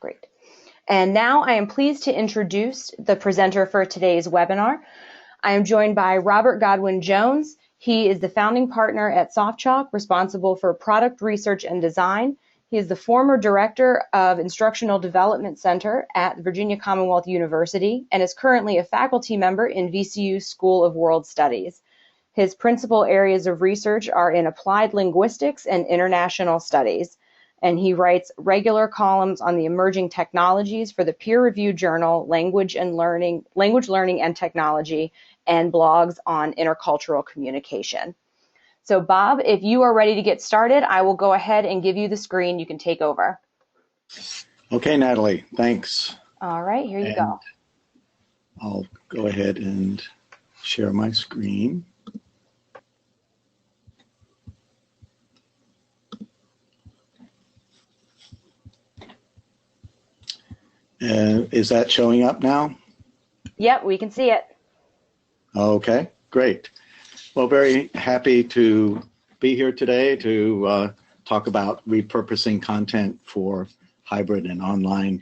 Great. And now I am pleased to introduce the presenter for today's webinar. I am joined by Robert Godwin Jones. He is the founding partner at SoftChalk, responsible for product research and design. He is the former director of Instructional Development Center at Virginia Commonwealth University and is currently a faculty member in VCU's School of World Studies. His principal areas of research are in applied linguistics and international studies, and he writes regular columns on the emerging technologies for the peer-reviewed journal Language Learning and Technology, and blogs on intercultural communication. So Bob, if you are ready to get started, I will go ahead and give you the screen. You can take over. Okay, Natalie, thanks. All right, here you go. I'll go ahead and share my screen. Is that showing up now? Yep, we can see it. Okay, great. Well, very happy to be here today to talk about repurposing content for hybrid and online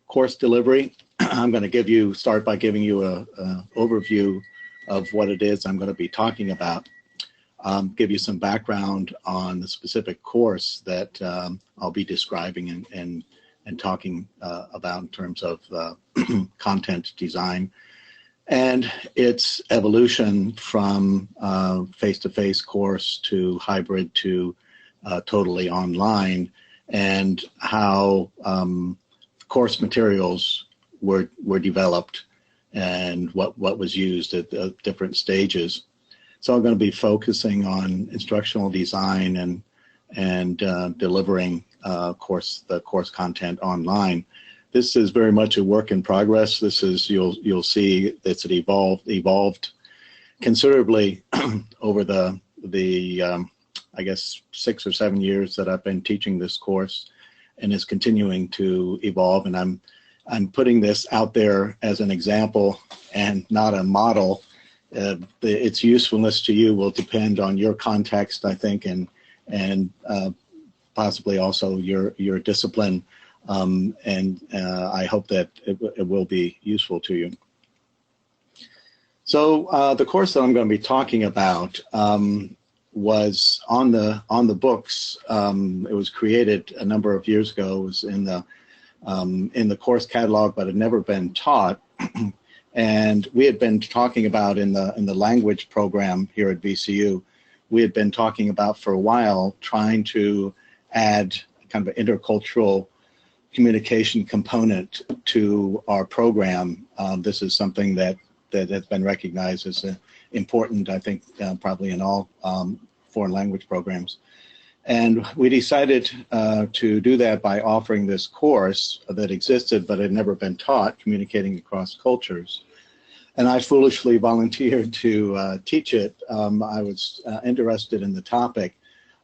course delivery. I'm going to start by giving you an overview of what it is I'm going to be talking about. Give you some background on the specific course that I'll be describing and talking about in terms of content design and its evolution from face-to-face course to hybrid to totally online, and how course materials were developed and what was used at the different stages. So I'm going to be focusing on instructional design and delivering the course content online. This is very much a work in progress. This is, you'll see it's evolved considerably over the I guess 6 or 7 years that I've been teaching this course, and is continuing to evolve. And I'm putting this out there as an example and not a model. Its usefulness to you will depend on your context, I think, and possibly also your discipline. I hope that it will be useful to you. So the course that I'm going to be talking about was on the books. It was created a number of years ago. It was in the course catalog, but had never been taught. And we had been talking about in the language program here at VCU. We had been talking about for a while trying to add kind of an intercultural communication component to our program. This is something that has been recognized as important, I think, probably in all foreign language programs. And we decided to do that by offering this course that existed but had never been taught, Communicating Across Cultures. And I foolishly volunteered to teach it. I was interested in the topic,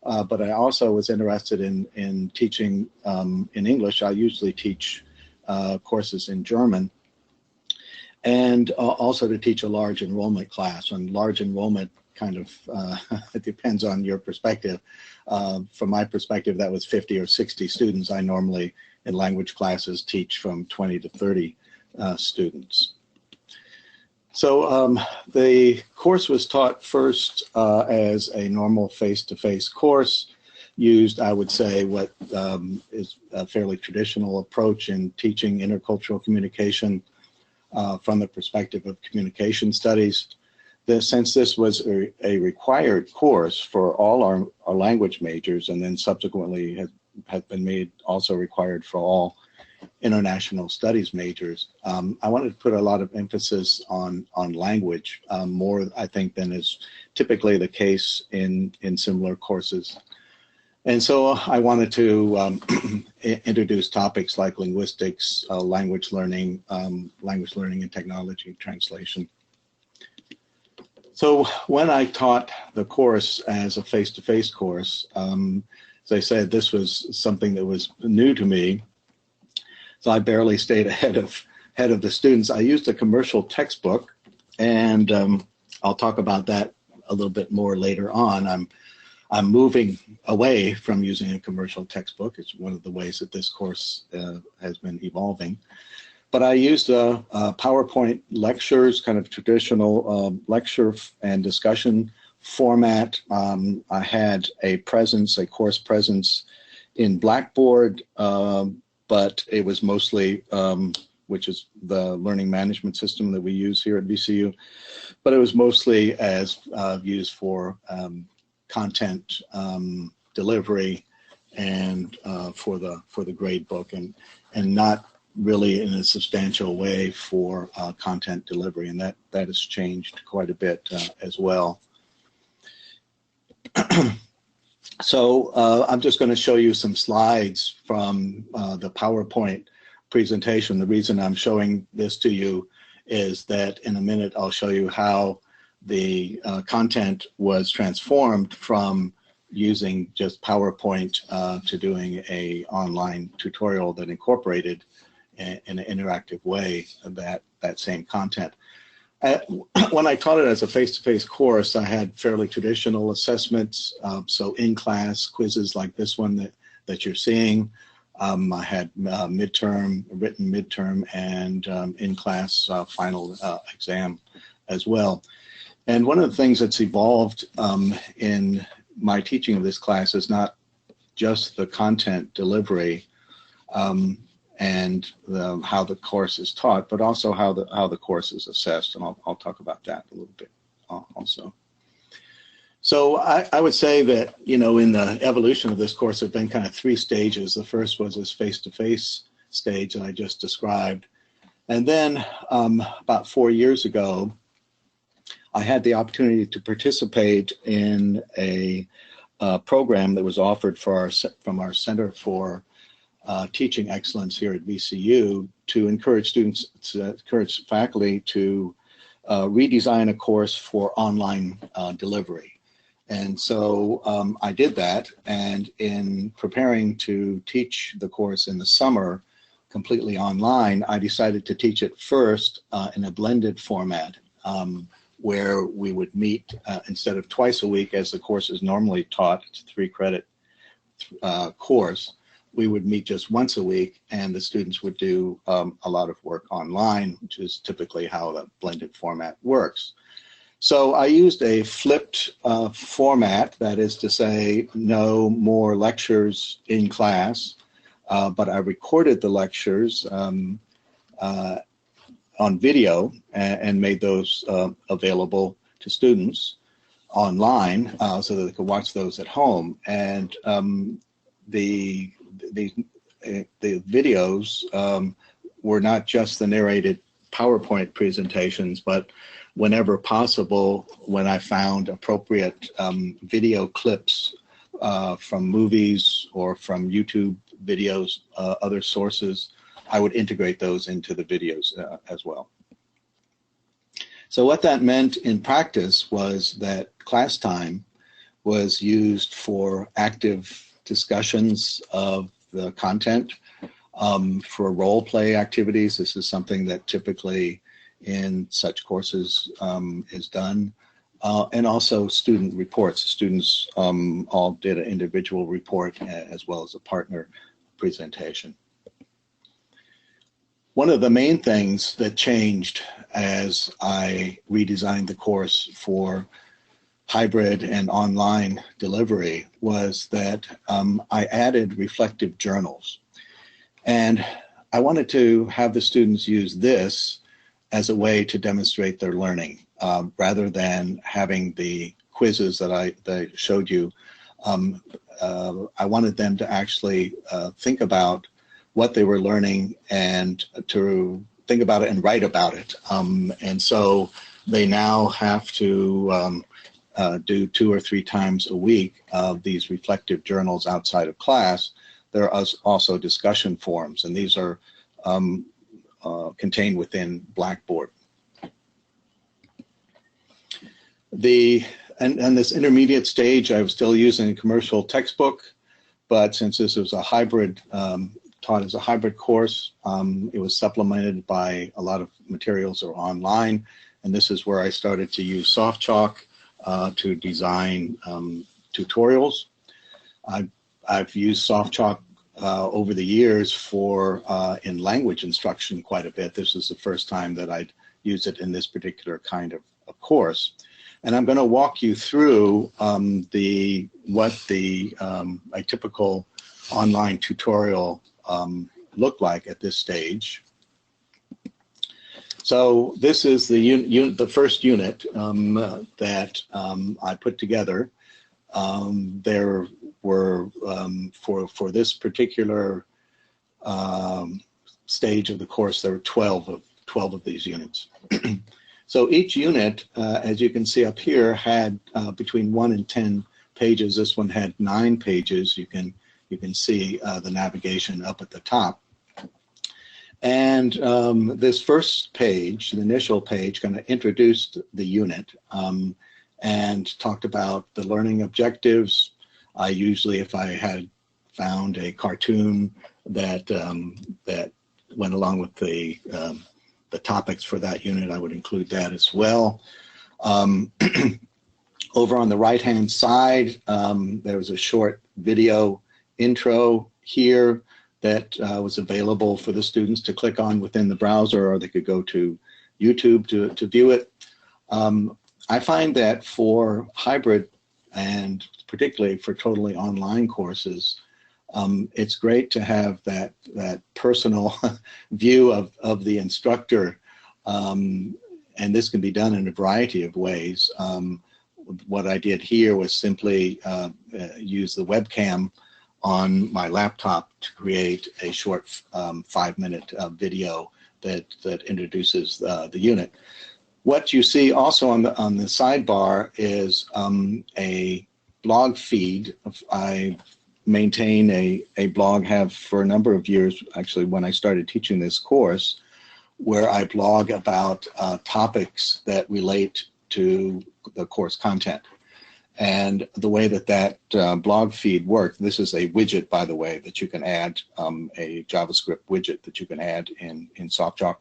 but I also was interested in teaching in English. I usually teach courses in German, and also to teach a large enrollment class. And large enrollment kind of it depends on your perspective. From my perspective, that was 50 or 60 students. I normally, in language classes, teach from 20 to 30 students. So the course was taught first as a normal face-to-face course, used, I would say, what is a fairly traditional approach in teaching intercultural communication from the perspective of communication studies. Since this was a required course for all our language majors, and then subsequently has been made also required for all international studies majors, I wanted to put a lot of emphasis on language, more, I think, than is typically the case in similar courses. And so I wanted to introduce topics like linguistics, language learning and technology translation. So when I taught the course as a face-to-face course, as I said, this was something that was new to me. So I barely stayed ahead of the students. I used a commercial textbook, and I'll talk about that a little bit more later on. I'm moving away from using a commercial textbook. It's one of the ways that this course has been evolving. But I used PowerPoint lectures, kind of traditional lecture and discussion format. I had a course presence in Blackboard, but it was mostly, which is the learning management system that we use here at VCU, but it was mostly as used for content delivery and for the grade book, and not really in a substantial way for content delivery, and that has changed quite a bit as well. So I'm just going to show you some slides from the PowerPoint presentation. The reason I'm showing this to you is that in a minute I'll show you how the content was transformed from using just PowerPoint to doing an online tutorial that incorporated in an interactive way that same content. When I taught it as a face-to-face course, I had fairly traditional assessments, so in-class quizzes like this one that you're seeing. I had written midterm, and in-class final exam as well. And one of the things that's evolved in my teaching of this class is not just the content delivery and how the course is taught, but also how the course is assessed, and I'll talk about that a little bit also. So I would say that, you know, in the evolution of this course, there have been kind of three stages. The first was this face-to-face stage that I just described, and then about 4 years ago, I had the opportunity to participate in a program that was offered from our Center for Teaching Excellence here at VCU to encourage encourage faculty to redesign a course for online delivery. And so I did that, and in preparing to teach the course in the summer completely online, I decided to teach it first in a blended format, where we would meet instead of twice a week as the course is normally taught. It's a 3-credit course. We would meet just once a week, and the students would do a lot of work online, which is typically how the blended format works. So I used a flipped format, that is to say, no more lectures in class, but I recorded the lectures on video and made those available to students online so that they could watch those at home. And the videos were not just the narrated PowerPoint presentations, but whenever possible, when I found appropriate video clips from movies or from YouTube videos, other sources, I would integrate those into the videos as well. So what that meant in practice was that class time was used for active discussions of the content, for role play activities. This is something that typically in such courses is done, and also student reports. Students all did an individual report as well as a partner presentation. One of the main things that changed as I redesigned the course for hybrid and online delivery was that I added reflective journals. And I wanted to have the students use this as a way to demonstrate their learning, rather than having the quizzes that I showed you. I wanted them to actually think about what they were learning and to think about it and write about it. And so they now have to do 2 or 3 times a week of these reflective journals outside of class. There are also discussion forums, and these are contained within Blackboard. And this intermediate stage, I was still using a commercial textbook, but since this was a hybrid, taught as a hybrid course, it was supplemented by a lot of materials that are online, and this is where I started to use SoftChalk to design tutorials. I've used SoftChalk over the years for in language instruction quite a bit. This is the first time that I'd use it in this particular kind of course. And I'm going to walk you through what a typical online tutorial look like at this stage. So this is the first unit that I put together. There were for this particular stage of the course, there were 12 of these units. So each unit, as you can see up here, had between 1 and 10 pages. This one had 9 pages. You can see the navigation up at the top. And this first page, the initial page, kind of introduced the unit and talked about the learning objectives. I usually, if I had found a cartoon that that went along with the topics for that unit, I would include that as well. Over on the right-hand side, there was a short video intro here that was available for the students to click on within the browser, or they could go to YouTube to view it. I find that for hybrid, and particularly for totally online courses, it's great to have that personal view of the instructor, and this can be done in a variety of ways. What I did here was simply use the webcam on my laptop to create a short 5-minute video that introduces the unit. What you see also on the sidebar is a blog feed. I maintain a blog, have for a number of years, actually when I started teaching this course, where I blog about topics that relate to the course content. And the way that blog feed works, this is a widget, by the way, that you can add, a JavaScript widget that you can add in SoftChalk.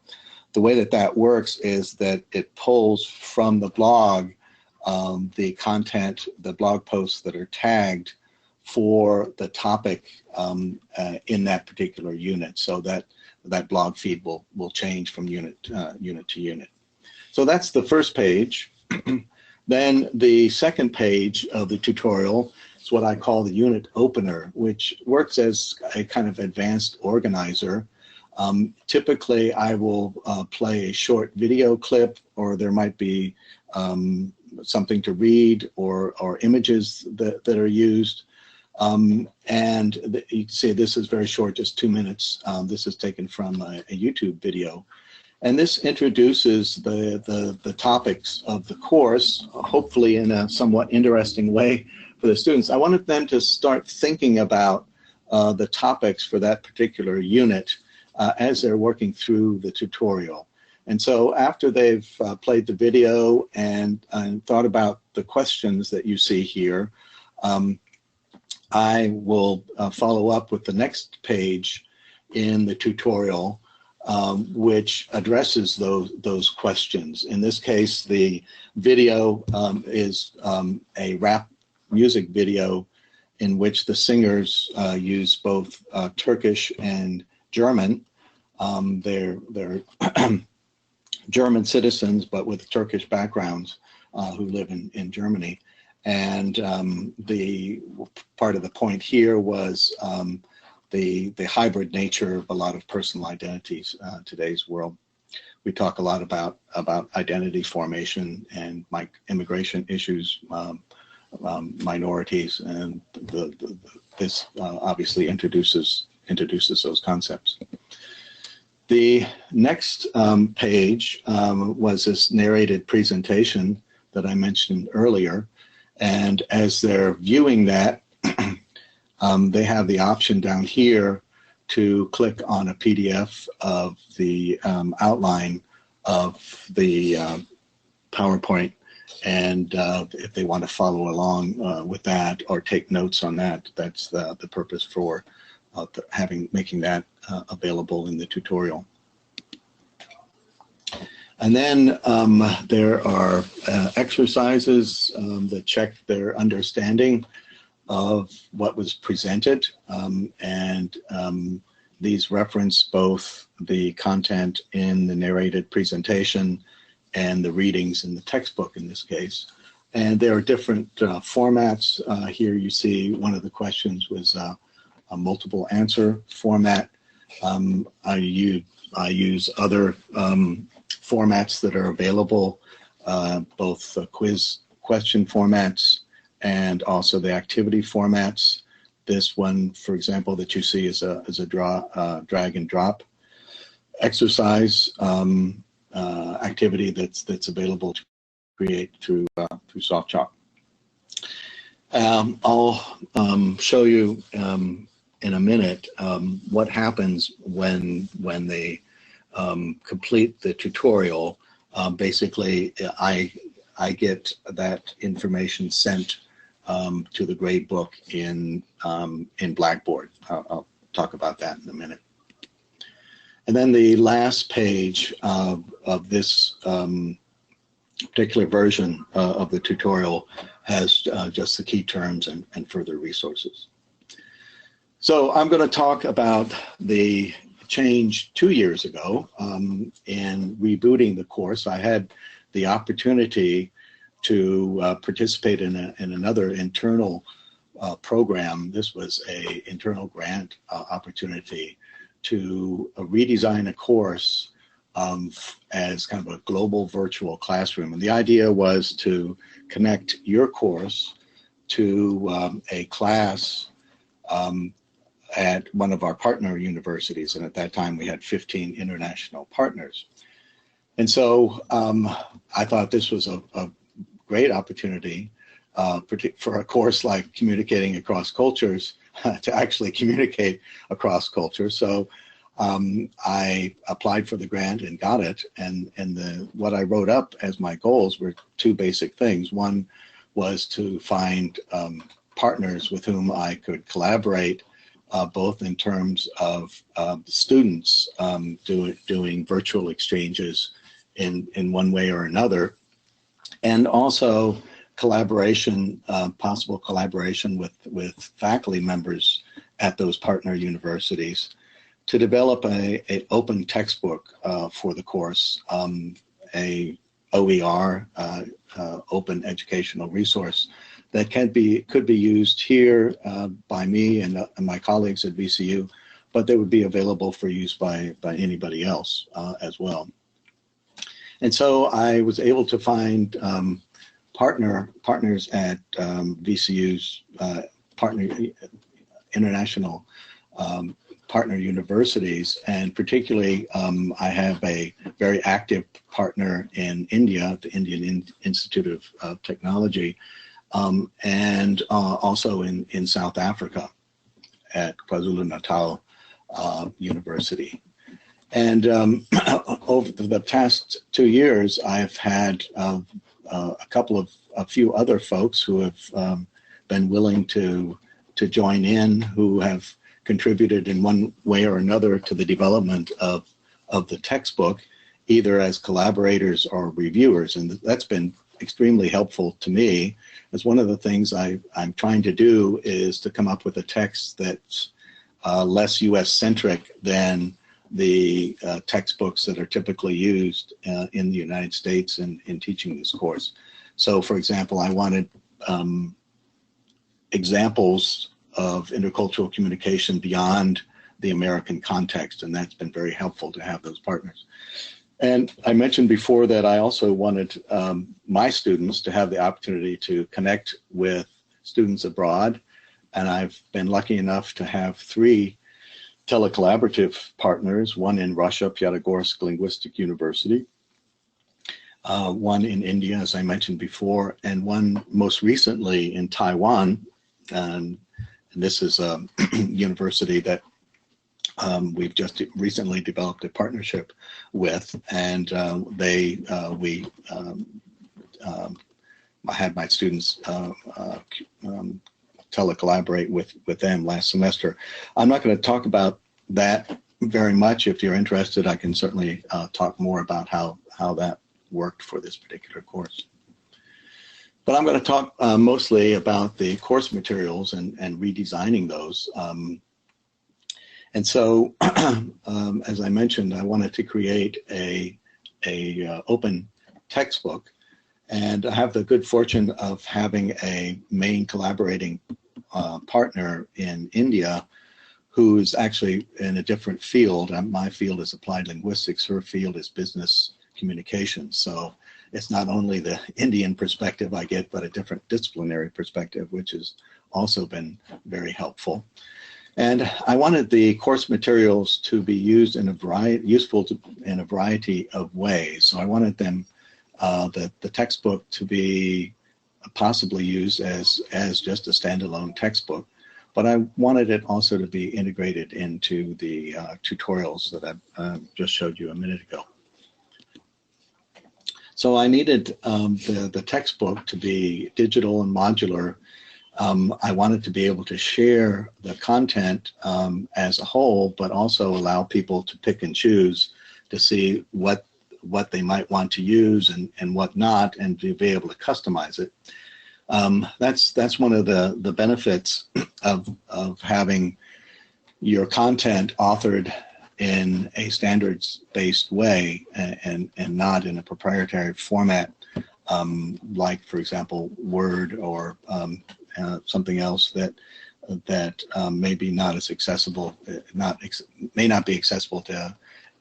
The way that works is that it pulls from the blog the content, the blog posts that are tagged for the topic in that particular unit, so that blog feed will change from unit to unit. So that's the first page. Then the second page of the tutorial is what I call the unit opener, which works as a kind of advanced organizer. Typically, I will play a short video clip, or there might be something to read, or images that are used. And you can see this is very short, just 2 minutes. This is taken from a YouTube video. And this introduces the topics of the course, hopefully in a somewhat interesting way for the students. I wanted them to start thinking about the topics for that particular unit as they're working through the tutorial. And so after they've played the video and thought about the questions that you see here, I will follow up with the next page in the tutorial, which addresses those questions. In this case, the video is a rap music video in which the singers use both Turkish and German. They're German citizens, but with Turkish backgrounds, who live in Germany. And the part of the point here was the hybrid nature of a lot of personal identities in today's world. We talk a lot about identity formation and immigration issues, minorities, and this obviously introduces those concepts. The next page was this narrated presentation that I mentioned earlier, and as they're viewing that, they have the option down here to click on a PDF of the outline of the PowerPoint, and if they want to follow along with that or take notes on that, that's the purpose for making that available in the tutorial. And then there are exercises that check their understanding of what was presented, and these reference both the content in the narrated presentation and the readings in the textbook in this case. And there are different formats. Here you see one of the questions was a multiple answer format. I use other formats that are available, both quiz question formats and also the activity formats. This one, for example, that you see is a drag and drop exercise activity that's available to create through SoftChalk. I'll show you in a minute what happens when they complete the tutorial. Basically, I get that information sent to the grade book in Blackboard. I'll talk about that in a minute. And then the last page of this particular version of the tutorial has just the key terms and further resources. So I'm going to talk about the change 2 years ago in rebooting the course. I had the opportunity to participate in another internal program. This was an internal grant opportunity to redesign a course as kind of a global virtual classroom. And the idea was to connect your course to a class at one of our partner universities. And at that time, we had 15 international partners. And so I thought this was a great opportunity for a course like communicating across cultures to actually communicate across cultures. So I applied for the grant and got it. And what I wrote up as my goals were two basic things. One was to find partners with whom I could collaborate, both in terms of students doing virtual exchanges in one way or another, and also collaboration, possible collaboration with faculty members at those partner universities to develop an open textbook for the course, a OER, open educational resource that could be used here by me and my colleagues at VCU, but they would be available for use by anybody else as well. And so I was able to find partners at VCU's international partner universities, and particularly I have a very active partner in India, the Indian Institute of Technology, and also in South Africa at KwaZulu-Natal University. And over the past 2 years, I've had a few other folks who have been willing to join in, who have contributed in one way or another to the development of the textbook, either as collaborators or reviewers. And that's been extremely helpful to me, as one of the things I'm trying to do is to come up with a text that's less US-centric than the textbooks that are typically used in the United States in teaching this course. So, for example, I wanted examples of intercultural communication beyond the American context, and that's been very helpful to have those partners. And I mentioned before that I also wanted my students to have the opportunity to connect with students abroad, and I've been lucky enough to have 3 telecollaborative partners, one in Russia, Piatigorsk Linguistic University, one in India, as I mentioned before, and one most recently in Taiwan. And this is a university that we've just recently developed a partnership with, and I had my students telecollaborate with them last semester. I'm not going to talk about that very much. If you're interested, I can certainly talk more about how that worked for this particular course. But I'm going to talk mostly about the course materials and redesigning those. And so, as I mentioned, I wanted to create a open textbook, and I have the good fortune of having a main collaborating partner in India who is actually in a different field. My field is applied linguistics, her field is business communications. So it's not only the Indian perspective I get, but a different disciplinary perspective, which has also been very helpful. And I wanted the course materials to be used in a variety of ways. So I wanted them, the textbook, to be possibly used as just a standalone textbook, but I wanted it also to be integrated into the tutorials that I just showed you a minute ago. So I needed the textbook to be digital and modular. I wanted to be able to share the content as a whole, but also allow people to pick and choose to see what they might want to use and what not, and to be able to customize it. That's one of the benefits of having your content authored in a standards-based way and not in a proprietary format, like, for example, Word or something else that may be not as accessible, may not be accessible to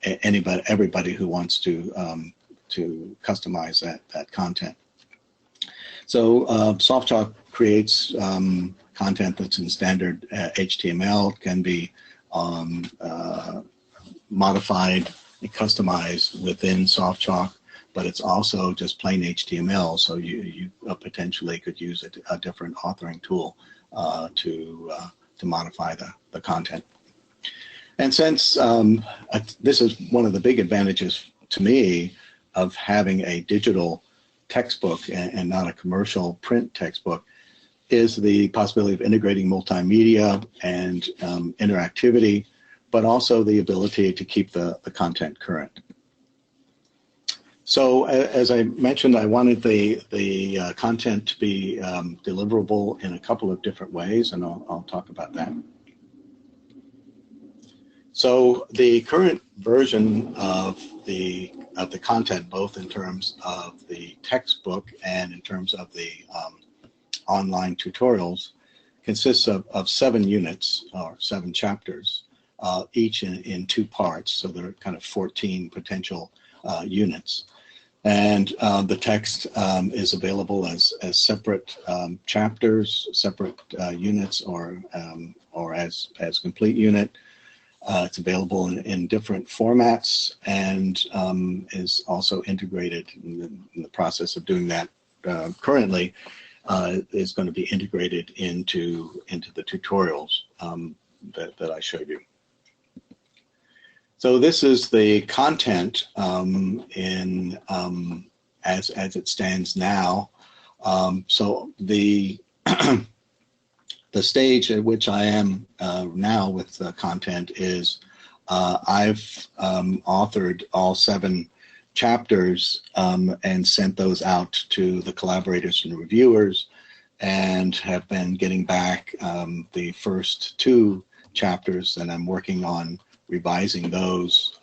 everybody who wants to customize that content. So SoftChalk creates content that's in standard HTML, can be modified and customized within SoftChalk, but it's also just plain HTML, so you potentially could use a different authoring tool to modify the content. And since this is one of the big advantages to me of having a digital textbook and not a commercial print textbook, is the possibility of integrating multimedia and interactivity, but also the ability to keep the content current. So as I mentioned, I wanted the content to be deliverable in a couple of different ways, and I'll talk about that. So the current version of the content, both in terms of the textbook and in terms of the online tutorials, consists of 7 units or 7 chapters, each in 2 parts. So there are kind of 14 potential units. And the text is available as separate chapters, separate units, or as complete unit. It's available in different formats and is also integrated in the process of doing that currently. Is going to be integrated into the tutorials that I showed you. So this is the content as it stands now. So the the stage at which I am now with the content is I've authored all 7 chapters and sent those out to the collaborators and reviewers, and have been getting back the first 2 chapters, and I'm working on revising those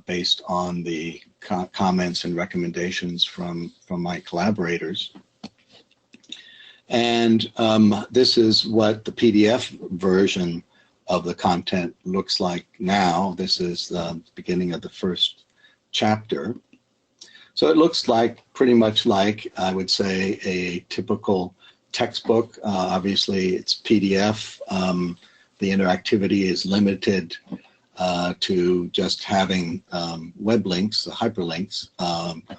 based on the comments and recommendations from my collaborators. And this is what the PDF version of the content looks like now. This is the beginning of the first chapter. So it looks like pretty much like, I would say, a typical textbook. Obviously, it's PDF. The interactivity is limited to just having web links, the hyperlinks.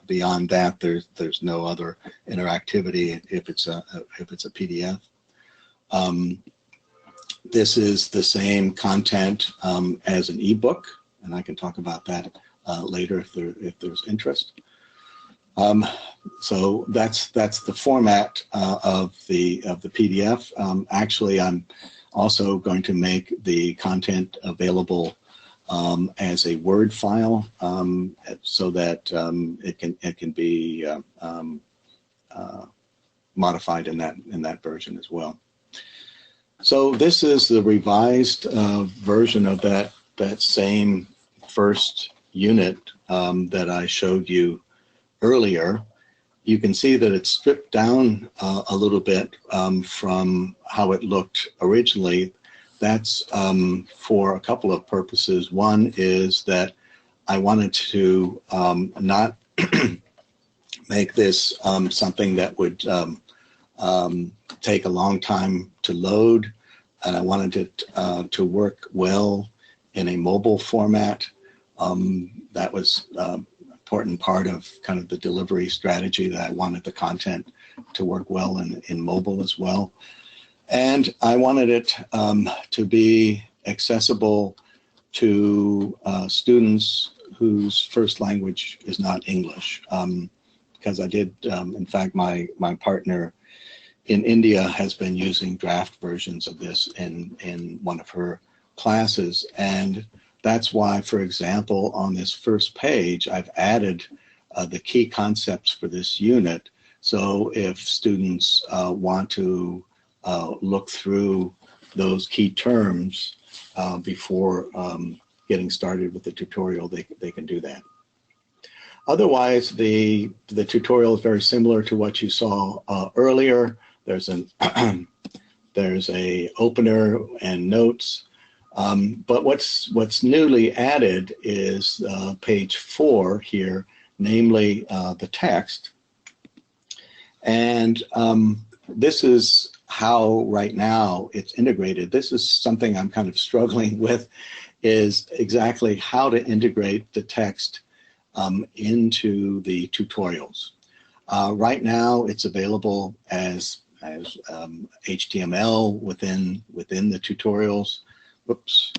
Beyond that, there's no other interactivity if it's a PDF. This is the same content as an ebook, and I can talk about that later if there's interest. So that's the format of the PDF. Actually, also going to make the content available as a Word file, so that it can be modified in that version as well. So this is the revised version of that same first unit that I showed you earlier. You can see that it's stripped down a little bit from how it looked originally. That's for a couple of purposes. One is that I wanted to not make this something that would take a long time to load, and I wanted it to work well in a mobile format. That was an important part of kind of the delivery strategy, that I wanted the content to work well in mobile as well. And I wanted it to be accessible to students whose first language is not English. Because I did, in fact, my partner in India has been using draft versions of this in one of her classes. And that's why, for example, on this first page, I've added the key concepts for this unit. So if students want to look through those key terms before getting started with the tutorial, they can do that. Otherwise, the tutorial is very similar to what you saw earlier. There's there's a opener and notes, but what's newly added is page 4 here, namely the text. And this is how right now it's integrated. This is something I'm kind of struggling with, is exactly how to integrate the text into the tutorials. Right now, it's available as HTML within the tutorials. Whoops.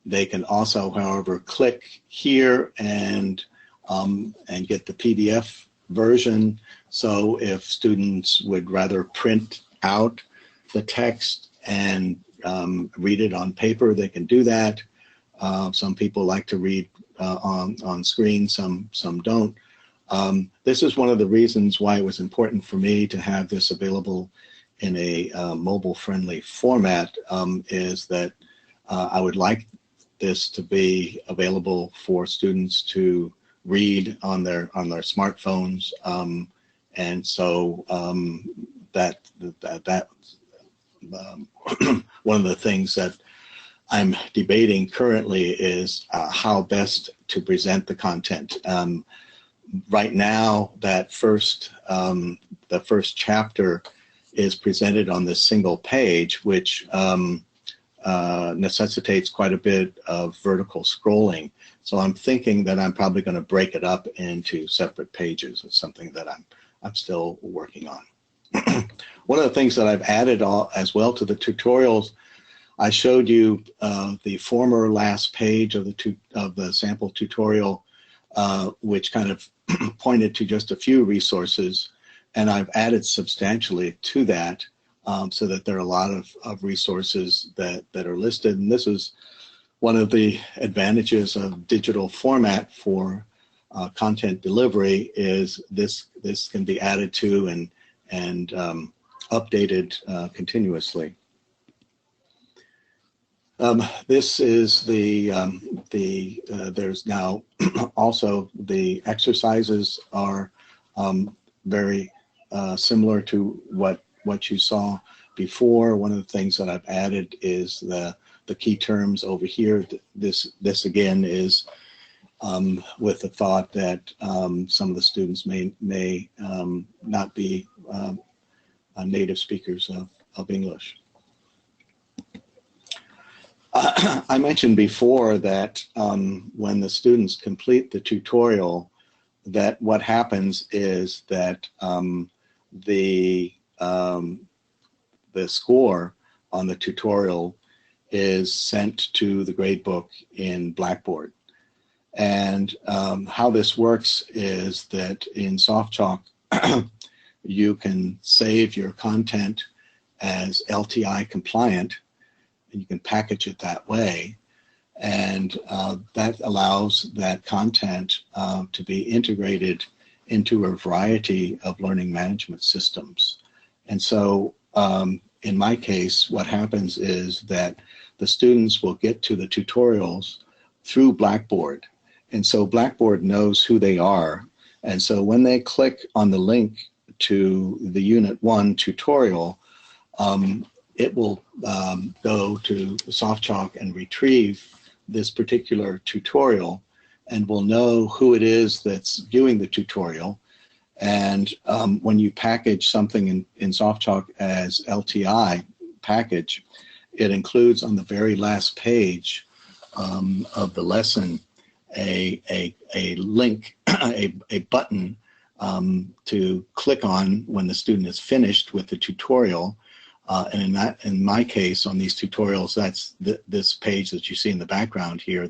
They can also, however, click here and get the PDF version. So if students would rather print out the text and read it on paper, they can do that. Some people like to read on screen, some don't. This is one of the reasons why it was important for me to have this available in a mobile-friendly format, is that I would like this to be available for students to read on their smartphones, and so one of the things that I'm debating currently is how best to present the content. Right now, that the first chapter is presented on this single page, which necessitates quite a bit of vertical scrolling. So I'm thinking that I'm probably going to break it up into separate pages. It's something that I'm still working on. One of the things that I've added as well to the tutorials, I showed you the former last page of the sample tutorial, which kind of pointed to just a few resources, and I've added substantially to that, so that there are a lot of resources that are listed. And this is one of the advantages of digital format for content delivery, is this can be added to and updated continuously. This is there's now also the exercises are very similar to what you saw before. One of the things that I've added is the key terms over here. This again is with the thought that some of the students may not be native speakers of English. I mentioned before that when the students complete the tutorial, that what happens is that the score on the tutorial is sent to the gradebook in Blackboard. And how this works is that in SoftChalk, you can save your content as LTI compliant, and you can package it that way. And that allows that content to be integrated into a variety of learning management systems. And so in my case, what happens is that the students will get to the tutorials through Blackboard. And so Blackboard knows who they are. And so when they click on the link to the Unit 1 tutorial, it will go to SoftChalk and retrieve this particular tutorial, and will know who it is that's viewing the tutorial. And when you package something in SoftChalk as LTI package, it includes on the very last page of the lesson a link, a button to click on when the student is finished with the tutorial. And in my case, on these tutorials, that's this page that you see in the background here.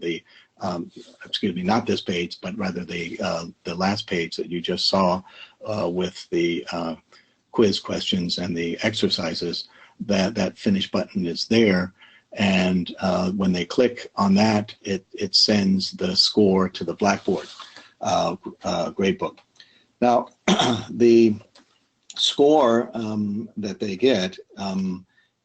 Excuse me, not this page, but rather the last page that you just saw with the quiz questions and the exercises. That finish button is there, and when they click on that, it sends the score to the Blackboard gradebook. Now, the score that they get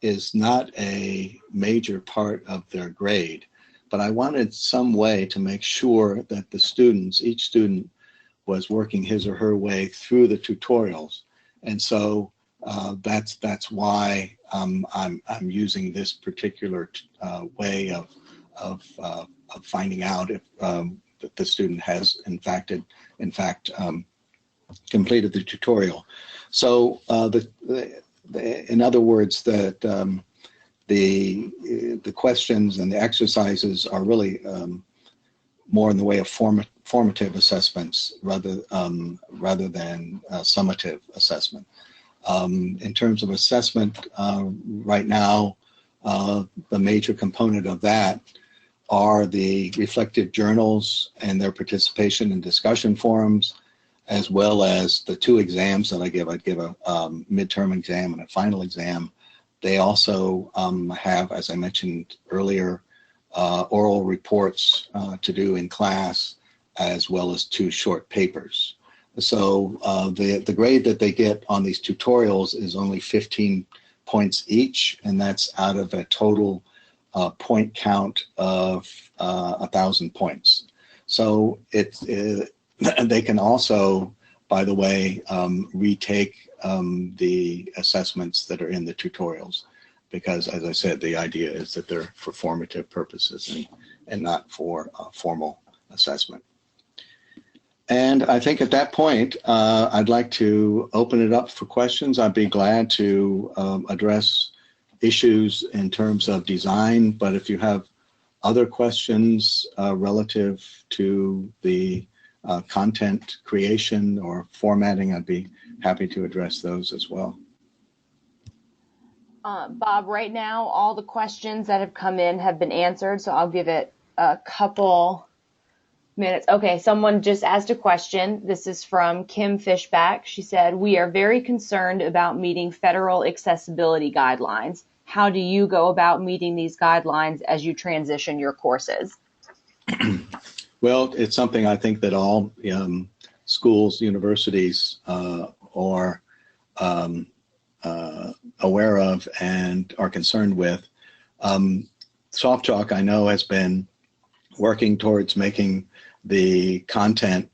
is not a major part of their grade, but I wanted some way to make sure that the students, each student, was working his or her way through the tutorials, and so that's why I'm using this particular way of finding out if that the student has in fact completed the tutorial. So in other words, that the questions and the exercises are really more in the way of formative assessments rather than summative assessment. In terms of assessment, right now, the major component of that are the reflective journals and their participation in discussion forums, as well as the two exams that I give. I'd give a midterm exam and a final exam. They also have, as I mentioned earlier, oral reports to do in class, as well as 2 short papers. So the grade that they get on these tutorials is only 15 points each, and that's out of a total point count of 1,000 points. So they can also, by the way, retake the assessments that are in the tutorials, because, as I said, the idea is that they're for formative purposes and not for formal assessment. And I think at that point, I'd like to open it up for questions. I'd be glad to address issues in terms of design, but if you have other questions relative to the content creation or formatting, I'd be happy to address those as well. Bob, right now, all the questions that have come in have been answered, so I'll give it a couple minutes. Okay, someone just asked a question. This is from Kim Fishback. She said, "We are very concerned about meeting federal accessibility guidelines. How do you go about meeting these guidelines as you transition your courses?" Well, it's something I think that all schools, universities are aware of and are concerned with. SoftChalk, I know, has been working towards making the content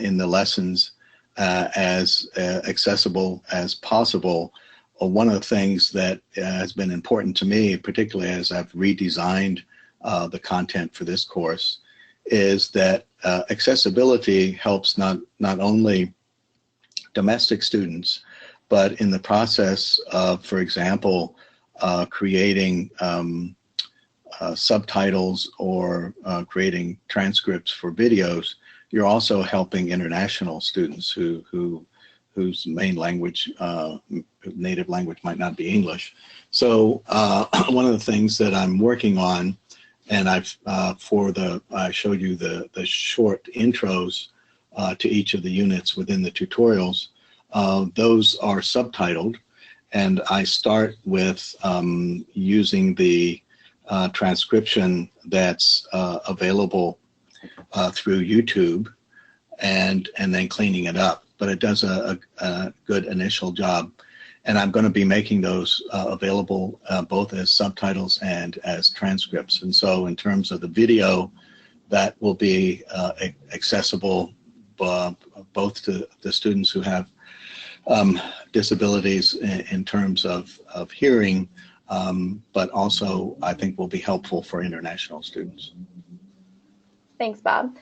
in the lessons as accessible as possible. One of the things that has been important to me, particularly as I've redesigned the content for this course, is that accessibility helps not only domestic students, but in the process of, for example, creating subtitles or creating transcripts for videos, you're also helping international students whose main language, native language might not be English. So one of the things that I'm working on, and I showed you the short intros to each of the units within the tutorials. Those are subtitled, and I start with using the transcription that's available through YouTube, and then cleaning it up. But it does a good initial job. And I'm going to be making those available both as subtitles and as transcripts. And so in terms of the video, that will be accessible both to the students who have disabilities in terms of hearing, but also I think will be helpful for international students. Thanks, Bob.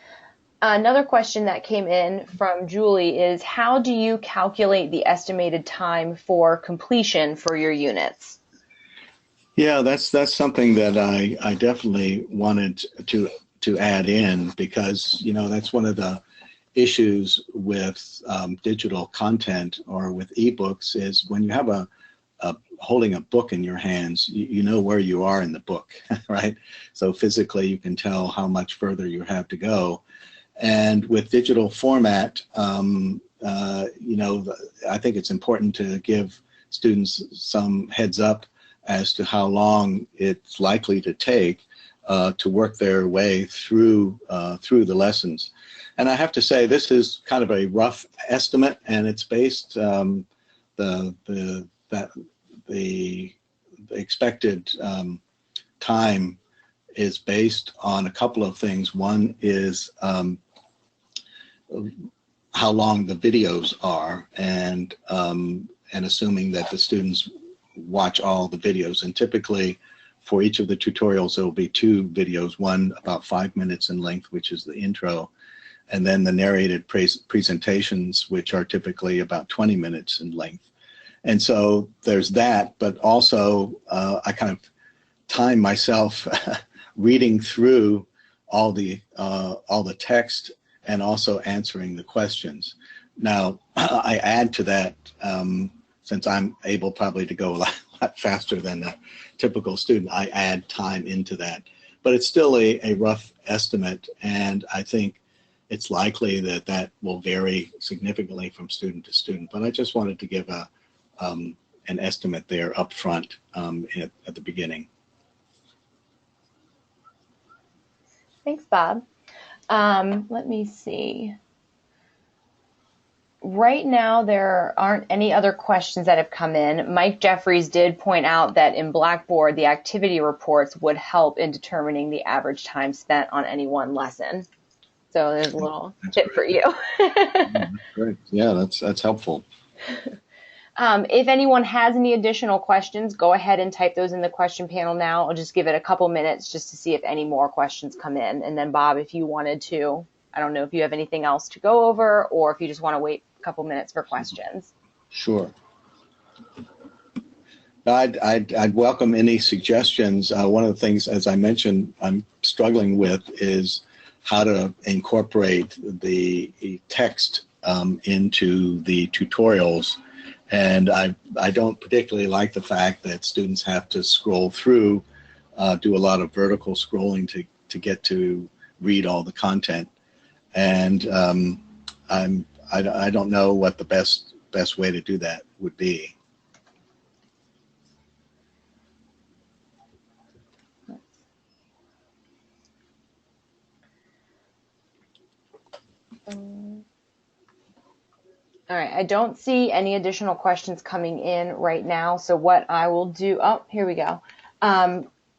Another question that came in from Julie is, how do you calculate the estimated time for completion for your units? Yeah, that's something that I definitely wanted to add in, because, you know, that's one of the issues with digital content or with ebooks, is when you have holding a book in your hands, you know where you are in the book, right? So physically you can tell how much further you have to go. And with digital format, you know, I think it's important to give students some heads up as to how long it's likely to take to work their way through the lessons. And I have to say, this is kind of a rough estimate, and it's based the expected time is based on a couple of things. One is how long the videos are, and assuming that the students watch all the videos. And typically for each of the tutorials, there will be 2 videos, one about 5 minutes in length, which is the intro, and then the narrated presentations, which are typically about 20 minutes in length. And so there's that, but also I kind of time myself reading through all the text and also answering the questions. Now, I add to that, since I'm able probably to go a lot faster than a typical student, I add time into that. But it's still a rough estimate, and I think it's likely that that will vary significantly from student to student. But I just wanted to give an estimate there up front at the beginning. Thanks, Bob. Let me see. Right now, there aren't any other questions that have come in. Mike Jeffries did point out that in Blackboard, the activity reports would help in determining the average time spent on any one lesson. So there's a little tip for you. That's great. Yeah, that's helpful. If anyone has any additional questions, go ahead and type those in the question panel now. I'll just give it a couple minutes just to see if any more questions come in. And then Bob, if you wanted to, I don't know if you have anything else to go over, or if you just want to wait a couple minutes for questions. Sure. I'd welcome any suggestions. One of the things, as I mentioned, I'm struggling with is how to incorporate the text into the tutorials. And I don't particularly like the fact that students have to scroll through, do a lot of vertical scrolling to get to read all the content. And I don't know what the best way to do that would be. All right, I don't see any additional questions coming in right now. So what I will do, oh, here we go.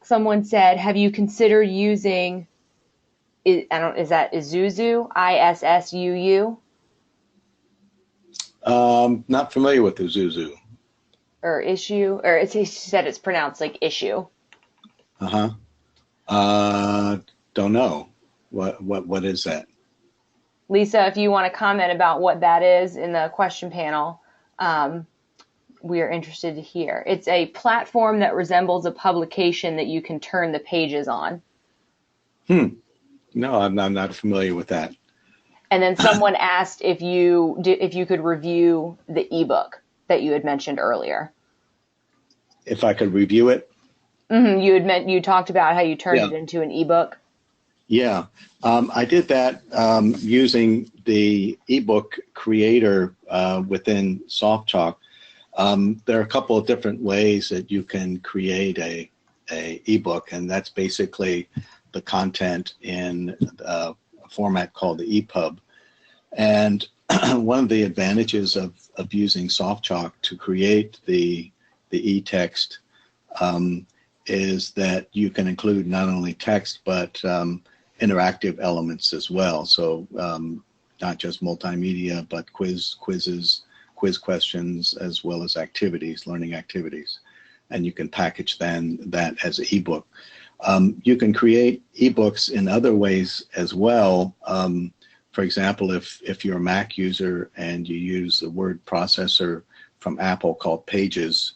Someone said, have you considered using, is that Isuzu, ISSUU? Not familiar with Isuzu. Or issue, or he said it's pronounced like issue. Don't know. What is that? Lisa, if you want to comment about what that is in the question panel, we are interested to hear. It's a platform that resembles a publication that you can turn the pages on. No, I'm not familiar with that. And then someone asked if you could review the ebook that you had mentioned earlier. If I could review it? Mm-hmm. You talked about how you turned it into an ebook. Yeah, I did that using the ebook creator within SoftChalk. There are a couple of different ways that you can create a ebook, and that's basically the content in a format called the EPUB. And one of the advantages of using SoftChalk to create the e-text is that you can include not only text but interactive elements as well. So not just multimedia, but quizzes, quiz questions, as well as activities, learning activities. And you can package then that as an ebook. You can create ebooks in other ways as well. For example, if you're a Mac user and you use a word processor from Apple called Pages,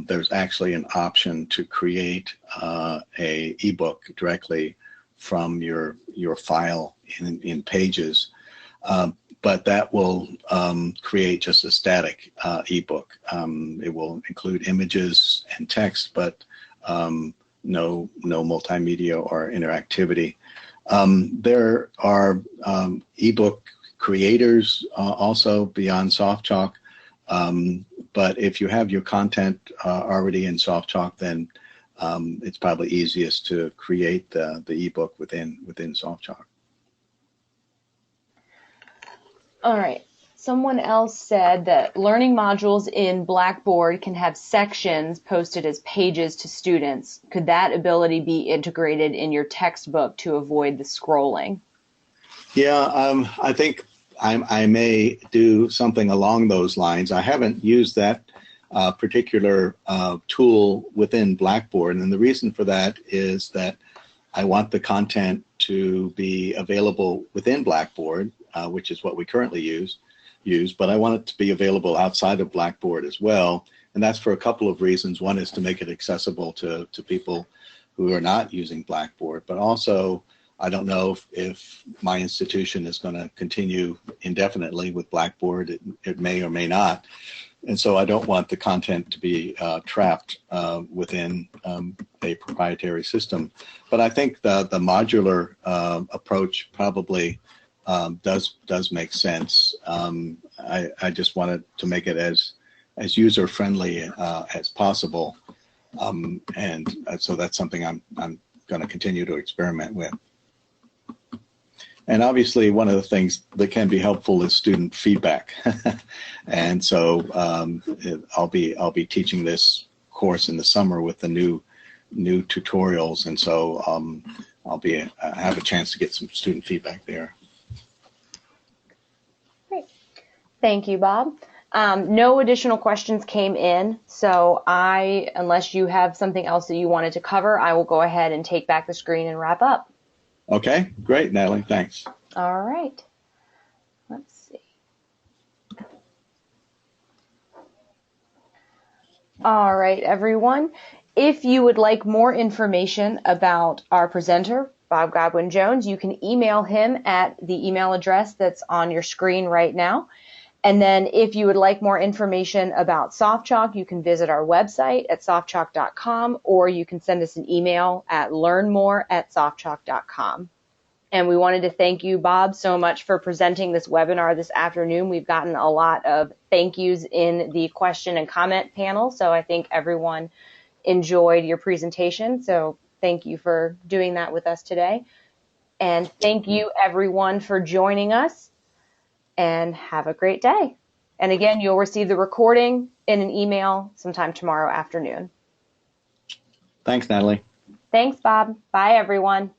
there's actually an option to create a ebook directly from your file in Pages. But that will create just a static ebook. It will include images and text, but no multimedia or interactivity. There are ebook creators also beyond SoftChalk, but if you have your content already in SoftChalk, then it's probably easiest to create the ebook within SoftChalk. All right. Someone else said that learning modules in Blackboard can have sections posted as pages to students. Could that ability be integrated in your textbook to avoid the scrolling? Yeah, I think I may do something along those lines. I haven't used that particular tool within Blackboard, and the reason for that is that I want the content to be available within Blackboard, which is what we currently use, but I want it to be available outside of Blackboard as well. And that's for a couple of reasons. One is to make it accessible to people who are not using Blackboard, but also I don't know if my institution is going to continue indefinitely with Blackboard. It may or may not. And so I don't want the content to be trapped within a proprietary system. But I think the modular approach probably does make sense. I just wanted to make it as user-friendly as possible. And so that's something I'm going to continue to experiment with. And obviously, one of the things that can be helpful is student feedback. And so I'll be teaching this course in the summer with the new tutorials, and so I'll have a chance to get some student feedback there. Great, thank you, Bob. No additional questions came in, so unless you have something else that you wanted to cover, I will go ahead and take back the screen and wrap up. Okay, great, Natalie, thanks. All right, let's see. All right, everyone. If you would like more information about our presenter, Bob Godwin-Jones, you can email him at the email address that's on your screen right now. And then if you would like more information about SoftChalk, you can visit our website at softchalk.com, or you can send us an email at learnmore@softchalk.com. And we wanted to thank you, Bob, so much for presenting this webinar this afternoon. We've gotten a lot of thank yous in the question and comment panel, so I think everyone enjoyed your presentation. So thank you for doing that with us today. And thank you, everyone, for joining us. And have a great day. And again, you'll receive the recording in an email sometime tomorrow afternoon. Thanks, Natalie. Thanks, Bob. Bye, everyone.